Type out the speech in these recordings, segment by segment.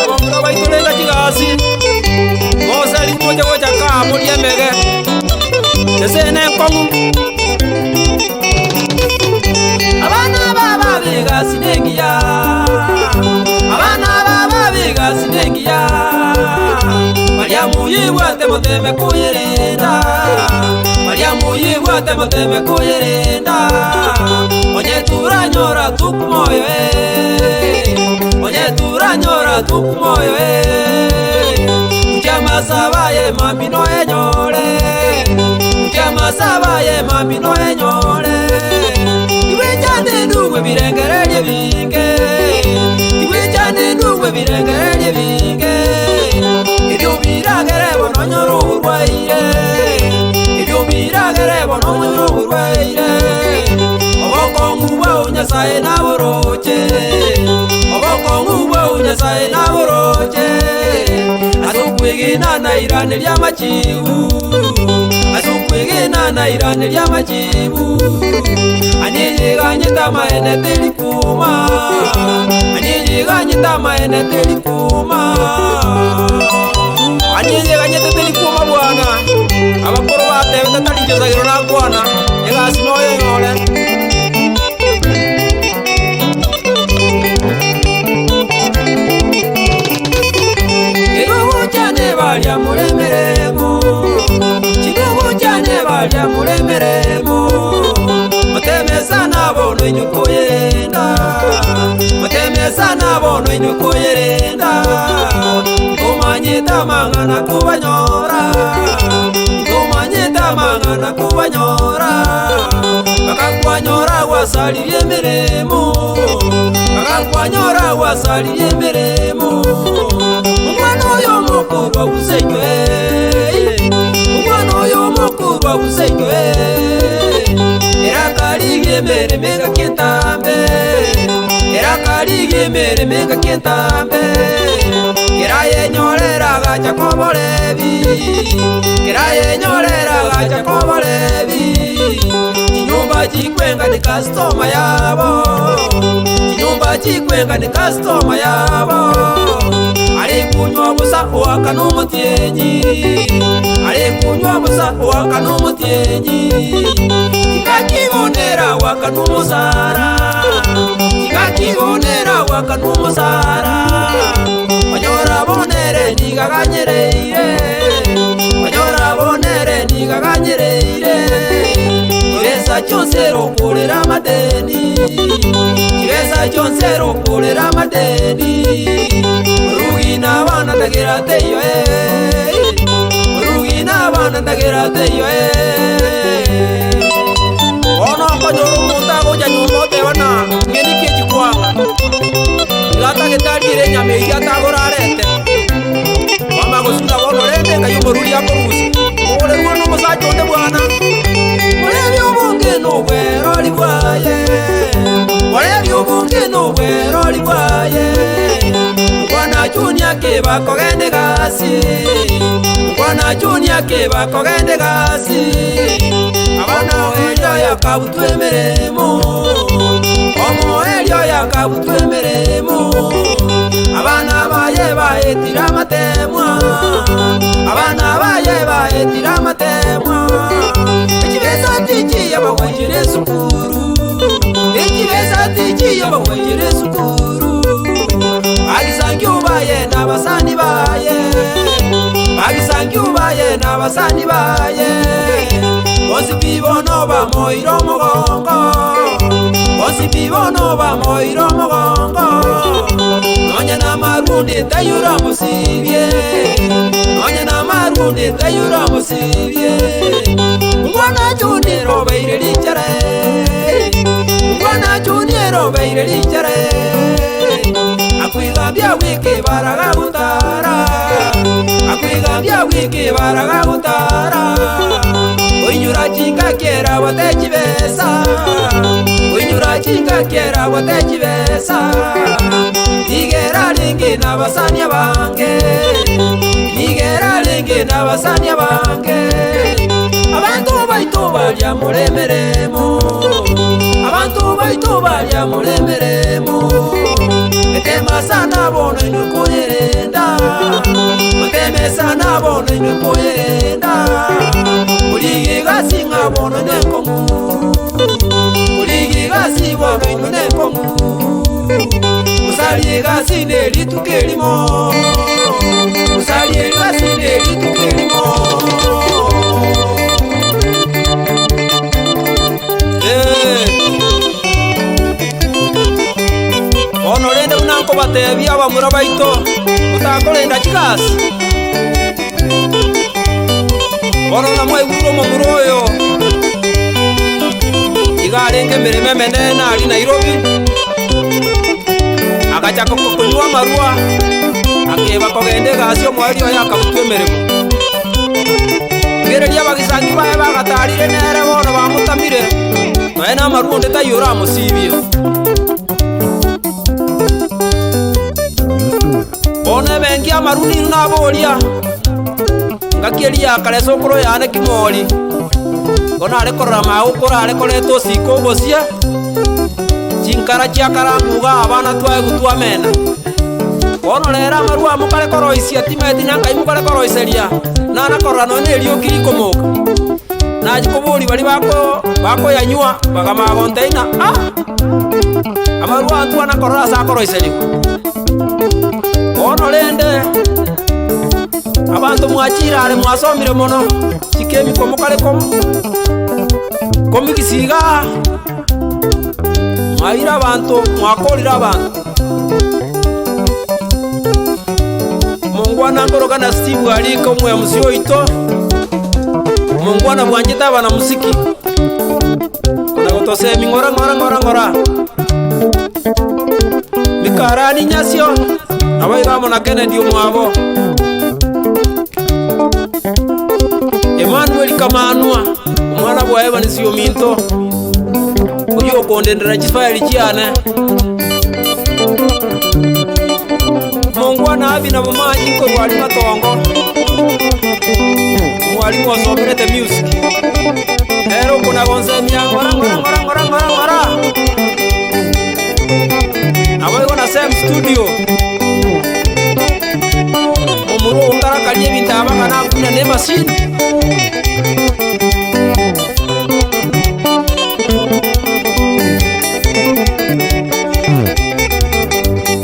abamura baitulenga chigasi mosali moja moja ka mulia mege esene kongu abana baba bigasi nengiya abana baba bigasi nengiya Maria muyibwate muteme kuyirinda Maria muyibwate muteme kuyirinda Onye turanyora tukumoyo Onye turanyora tukumoyo Uchama sabaye mambino enyore Uchama sabaye mambino enyore Iwijane nduwe birengerelye binge Iwijane nduwe birengerelye binge Ibyo biragere bono nyoro urwaire Ibyo biragere bono nyoro urwaire Oboko nguwa unyasaye naboroche Oboko nguwa unyasaye naboroche Asukwigina na irane lya machibu Asukwigina na irane lya machibu Anyiliganye tamaene telikuma Anyiliganye tamaene telikuma Anyiliganye telikuma bwana Abakoro batewe tatalichezagiro na bwana Egasi noyo yole Chidugu chane balya mulemeremu Chidugu chane balya mulemeremu Mutemesa nabono inyuko yerenda Mutemesa nabono inyuko yerenda Kumanyita mangana kubanyora Kumanyita mangana kubanyora Bakakwanyora wasalirye meremu Bakakwanyora wasalirye meremu Umwana oyo mukurwa gusenywe Umwana oyo mukurwa gusenywe Erakaligie mere mega kintambe Erakaligie mere mega kintambe Kiraye nyorera gacha kobolebi Kiraye nyorera gacha kobolebi Chinyumba chikwenga ni customer yabo Chinyumba chikwenga ni customer yabo Alikunywa busa uwaka n'umutyenyi Alikunywa busa uwaka n'umutyenyi Kikakibonera waka n'umusara Kikakibonera waka n'umusara Wanyora bonere nigaganyereyire Wanyora bonere nigaganyereyire Kibesa cyose rokorera amadeni Kibesa cyose rokorera amadeni Urugina abana ndagera teyo Urugina abana ndagera teyo Ono kanyoro mutago janyumote wana Ngeni kichikwanga Gata getagire nyame yatagorarete Mama gusunda bonorete kayumururi yakorusi Ore runo musacho nde bwana Ore byubunge no bwero libwaye Ore byubunge no bwero libwaye Mwana chunya ke bakogende gasi Mwana chunya ke bakogende gasi Abana elyo yakabutwe meremo Omo elyo yakabutwe meremo Abana baye baetira matemwa Abana baye baetira matemwa Ekibesa tiki yabawejire sukuru Ekibesa tiki yabawejire sukuru Bagisangi ubaye n'abasani baye Bagisangi ubaye n'abasani baye Bosi bibono ba moiro mugongo Bosi bibono ba moiro mugongo Nonya na marundi tayura musibye Nonya na marundi tayura musibye Mwana juniro beire lichere Mwana juniro beire lichere Akwigambya wiki baragabutara Akwigambya wiki baragabutara Uinyura chinga kera watekibesa Uinyura chinga kera watekibesa Nigera lingi n'abasanya bange Nigera lingi n'abasanya bange Abantu baitu balya mulemeremo Abantu baitu balya mulemeremo ine poyenda uligi gasi ngabono nenkomu uligi gasi bono ino nenkomu musali gasi nelitukelimo musali gasi nelitukelimo ono lende unanko batebi abamura baito mutakolenda chikasi ono namwaiguro momuro oyo igarenge mireme menene ali Nairobi agachaka kunywa marua akeba kogende gasi omwari oyo akabutwa emirimo gereria abagisangi bae bagatarire nere bono bamutamire naye namarua onde tayora amusibie one bengi amaruni naboria ngakeria kare sokoro yane kimori ona ale korra maukora ale koreto siko bosia chinkara chiakara muga abana twae gutwa mena ono lera marua mukale koroisia timeti nyangai mukale koroiseria nana korra no nelio kirikomoka naji kobori bali bako yanywa bagama container amarua antu ana korra sa koroiseria ono lende abantu mwachira ale mwasomire mono chikemi komukale komikisiga mwaira abantu mwakorira abantu mungwana ngorogana Steve alika umwe ya musio ito mungwana bwanjeta bana musiki kuna gotose mingora mikarani nyasio abaigamo na Kennedy umwabo Emmanuel Kamanua umwana bwa Evans Yominto uyo kondendera chifayali chiane mungwana abi na mumaji ko wali matongo wali wasomerete music ero kuna gonzemia ngora abayo na Sam Studio umuru ungara kaliye bintaba kana kuna ne machine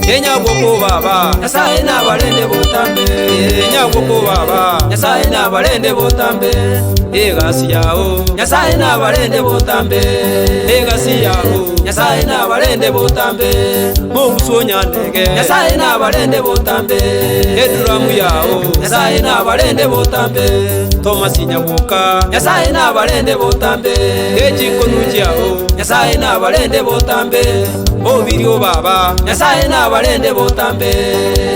Kenya boko baba Nyasaye na balende botambe Kenya boko baba Nyasaye na balende botambe egasi yao Nyasaye na balende botambe egasi yao Nyasaye na balende botambe mugusonya ndege Nyasaye na balende botambe eduramu yao Nyasaye na balende botambe Thomas Nyabuka Nyasaye na balende botambe ejikonuji yao Nyasaye na balende botambe obirio baba Nyasaye na balende botambe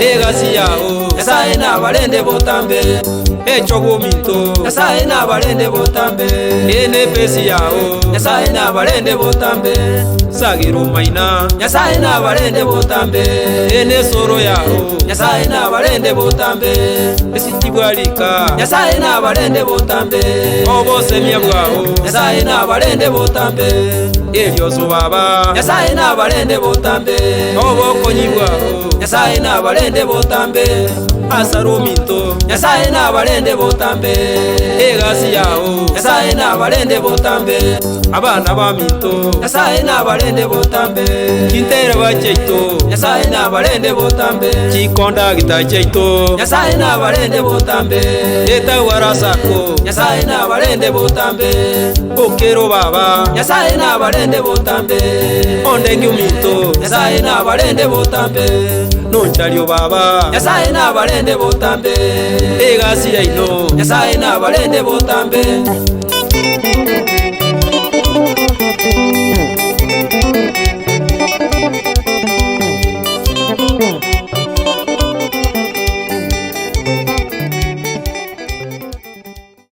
egasi yao Nyasaye na balende botambe echogo minto Nyasaye na balende botambe ene pesi yao Nyasaye na balende botambe sagiro maina Nyasaye na balende botambe ene soro yao Nyasaye na balende botambe esitibwalika Nyasaye na balende botambe obose myabwao Nyasaye na balende botambe eliozo baba Nyasaye na balende botambe obokonyibwao Nyasaye na balende botambe asaro minto Nyasaye na balende botambe egasi yao Nyasaye na balende botambe abana ba minto Nyasaye na balende botambe kintere bacheito Nyasaye na balende botambe chikonda gitacheito Nyasaye na balende botambe eta warasako Nyasaye na balende botambe okero baba Nyasaye na balende botambe ondengi minto Nyasaye na balende botambe nonchario baba Nyasaye na balende botambe egasi yaino Nyasaye na balende botambe